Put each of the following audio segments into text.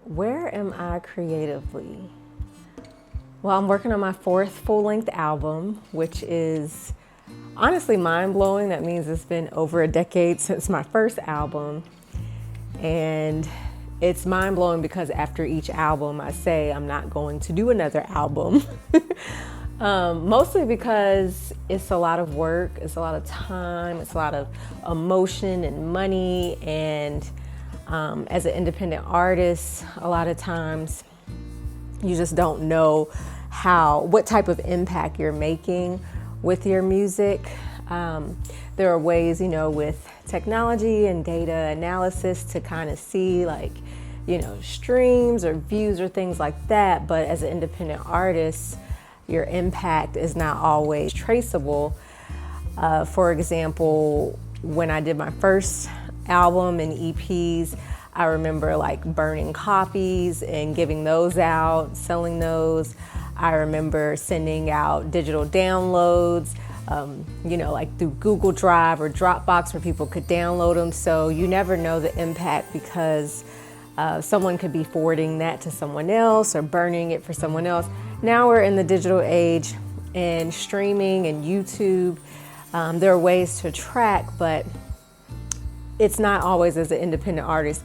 Where am I creatively? Well, I'm working on my fourth full-length album, which is honestly mind-blowing. That means it's been over a decade since my first album. And it's mind-blowing because after each album, I say I'm not going to do another album. Mostly because it's a lot of work, it's a lot of time, it's a lot of emotion and money. And as an independent artist, a lot of times you just don't know what type of impact you're making with your music. There are ways, with technology and data analysis to kind of see streams or views or things like that. But as an independent artist, your impact is not always traceable. For example, when I did my first album and EPs, I remember burning copies and giving those out, selling those. I remember sending out digital downloads, through Google Drive or Dropbox where people could download them. So you never know the impact because someone could be forwarding that to someone else or burning it for someone else. Now we're in the digital age and streaming and YouTube. There are ways to track, but it's not always, as an independent artist,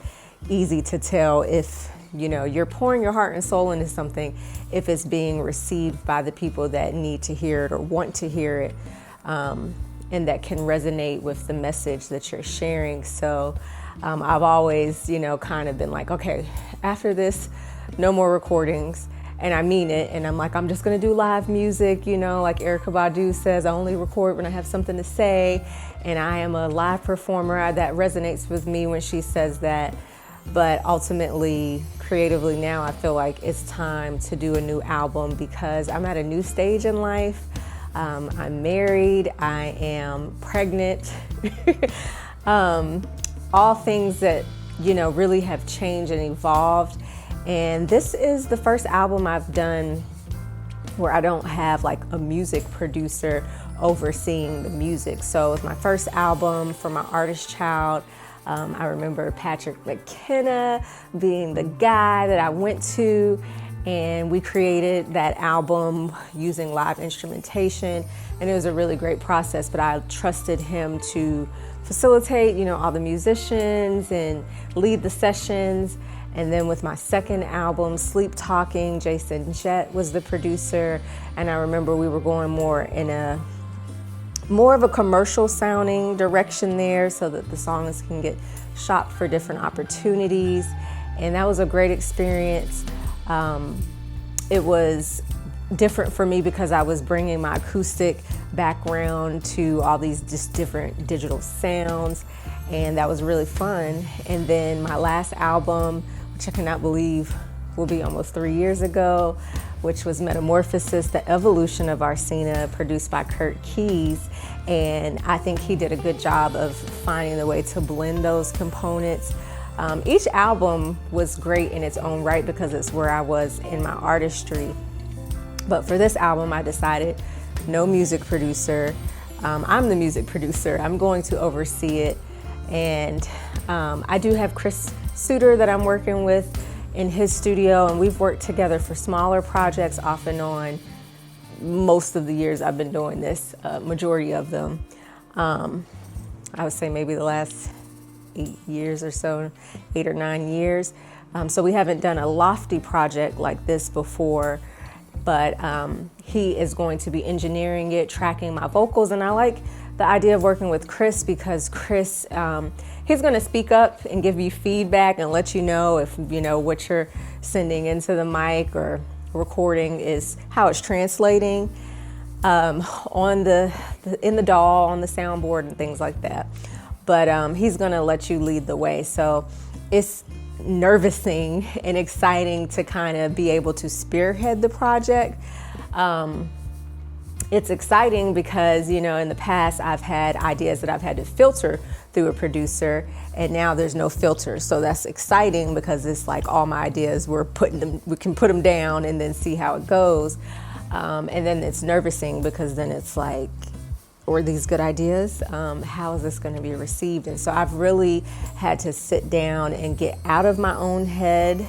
easy to tell if you're pouring your heart and soul into something, if it's being received by the people that need to hear it or want to hear it, and that can resonate with the message that you're sharing. So I've always, kind of been like, okay, after this, no more recordings. And I mean it. And I'm just going to do live music, like Erykah Badu says, I only record when I have something to say. And I am a live performer. That resonates with me when she says that. But ultimately, creatively now, I feel like it's time to do a new album because I'm at a new stage in life. I'm married. I am pregnant. All things that, really have changed and evolved. And this is the first album I've done where I don't have a music producer overseeing the music. So it was my first album for my artist child. I remember Patrick McKenna being the guy that I went to, and we created that album using live instrumentation, and it was a really great process, but I trusted him to facilitate, all the musicians and lead the sessions. And then with my second album, Sleep Talking, Jason Jett was the producer, and I remember we were going more of a commercial sounding direction there so that the songs can get shopped for different opportunities. And that was a great experience. It was different for me because I was bringing my acoustic background to all these just different digital sounds, and that was really fun. And then my last album, which I cannot believe will be almost 3 years ago, which was Metamorphosis, the evolution of Arsena, produced by Kurt Keys. And I think he did a good job of finding the way to blend those components. Each album was great in its own right because it's where I was in my artistry. But for this album, I decided no music producer. I'm the music producer. I'm going to oversee it. And I do have Chris Suter that I'm working with in his studio, and we've worked together for smaller projects off and on most of the years I've been doing this, majority of them. I would say maybe the last 8 years or so, 8 or 9 years. So we haven't done a lofty project like this before, but he is going to be engineering it, tracking my vocals, and I like the idea of working with Chris because Chris, he's going to speak up and give you feedback and let you know if what you're sending into the mic or recording is how it's translating in the DAW, on the soundboard and things like that. But he's going to let you lead the way. So it's nervousing and exciting to kind of be able to spearhead the project. It's exciting because, in the past I've had ideas that I've had to filter through a producer, and now there's no filter. So that's exciting because it's all my ideas, we can put them down and then see how it goes. And then it's nervousing because then it's were these good ideas? How is this going to be received? And so I've really had to sit down and get out of my own head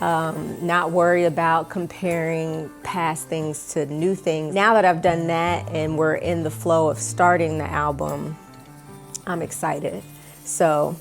not worry about comparing past things to new things. Now that I've done that and we're in the flow of starting the album, I'm excited. So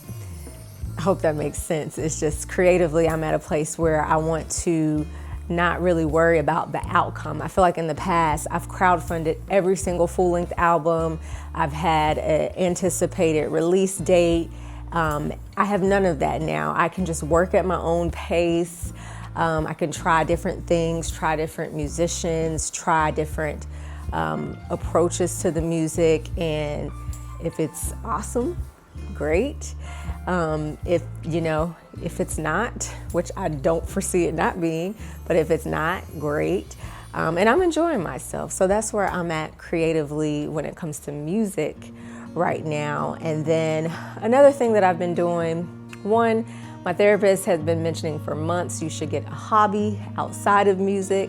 I hope that makes sense. It's just creatively, I'm at a place where I want to not really worry about the outcome. I feel like in the past, I've crowdfunded every single full-length album. I've had an anticipated release date. I have none of that now. I can just work at my own pace. I can try different things, try different musicians, try different approaches to the music, and if it's awesome, great. If it's not, which I don't foresee it not being, but if it's not, great. And I'm enjoying myself. So that's where I'm at creatively when it comes to music right now. And then another thing that I've been doing, one, my therapist has been mentioning for months, you should get a hobby outside of music.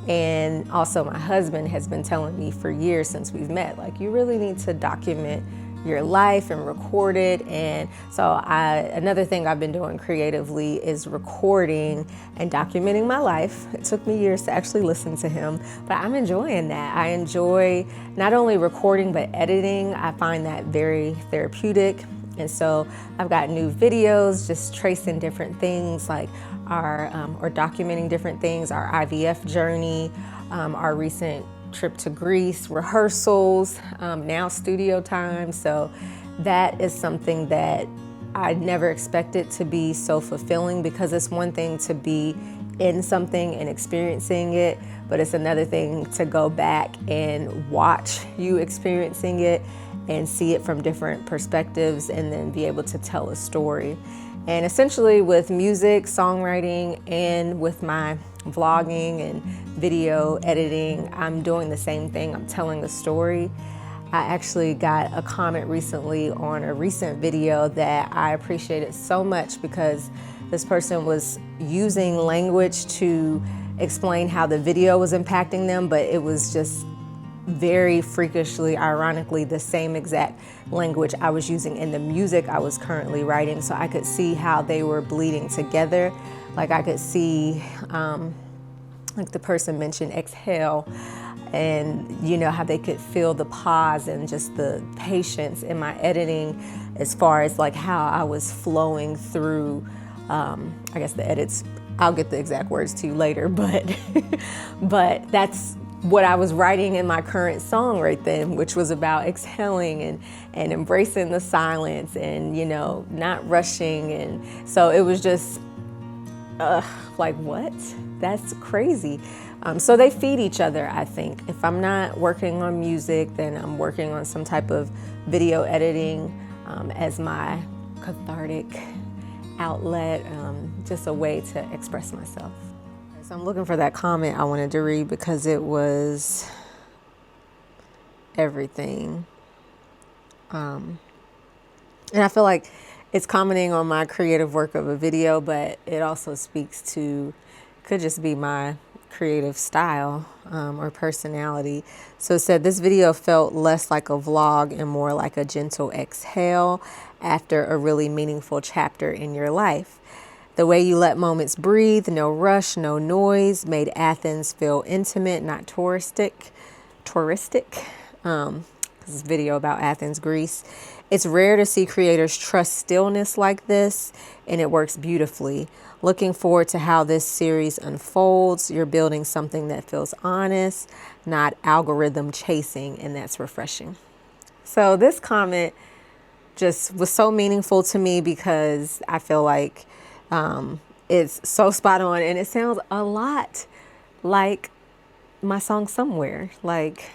And also my husband has been telling me for years since we've met, like, you really need to document your life and record it. And so another thing I've been doing creatively is recording and documenting my life. It took me years to actually listen to him, but I'm enjoying that. I enjoy not only recording, but editing. I find that very therapeutic. And so I've got new videos, just tracing different things like or documenting different things, our IVF journey, our recent trip to Greece, rehearsals, now studio time. So that is something that I never expected to be so fulfilling, because it's one thing to be in something and experiencing it, but it's another thing to go back and watch you experiencing it and see it from different perspectives and then be able to tell a story. And essentially with music, songwriting, and with my vlogging and video editing, I'm doing the same thing. I'm telling a story. I actually got a comment recently on a recent video that I appreciated so much, because this person was using language to explain how the video was impacting them, but it was just very freakishly, ironically, the same exact language I was using in the music I was currently writing. So I could see how they were bleeding together. Like I could see, like the person mentioned exhale, and you know how they could feel the pause and just the patience in my editing, as far as like how I was flowing through, I guess the edits, I'll get the exact words to you later, but that's what I was writing in my current song right then, which was about exhaling and embracing the silence and, you know, not rushing. And so it was just like, what? That's crazy. So they feed each other, I think. If I'm not working on music, then I'm working on some type of video editing as my cathartic outlet, just a way to express myself. So I'm looking for that comment I wanted to read, because it was everything. And I feel like it's commenting on my creative work of a video, but it also speaks to, could just be my creative style or personality. So it said, this video felt less like a vlog and more like a gentle exhale after a really meaningful chapter in your life. The way you let moments breathe, no rush, no noise, made Athens feel intimate, not touristic. This video about Athens, Greece. It's rare to see creators trust stillness like this, and it works beautifully. Looking forward to how this series unfolds. You're building something that feels honest, not algorithm chasing, and that's refreshing. So this comment just was so meaningful to me, because I feel like it's so spot on, and it sounds a lot like my song Somewhere. Like,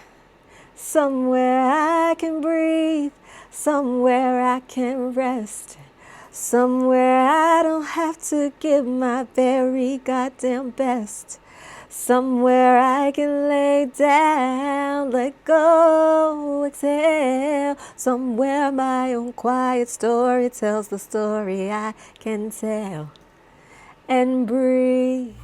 somewhere I can breathe, somewhere I can rest, somewhere I don't have to give my very goddamn best, somewhere I can lay down, let go, exhale, somewhere my own quiet story tells the story I can tell, and breathe.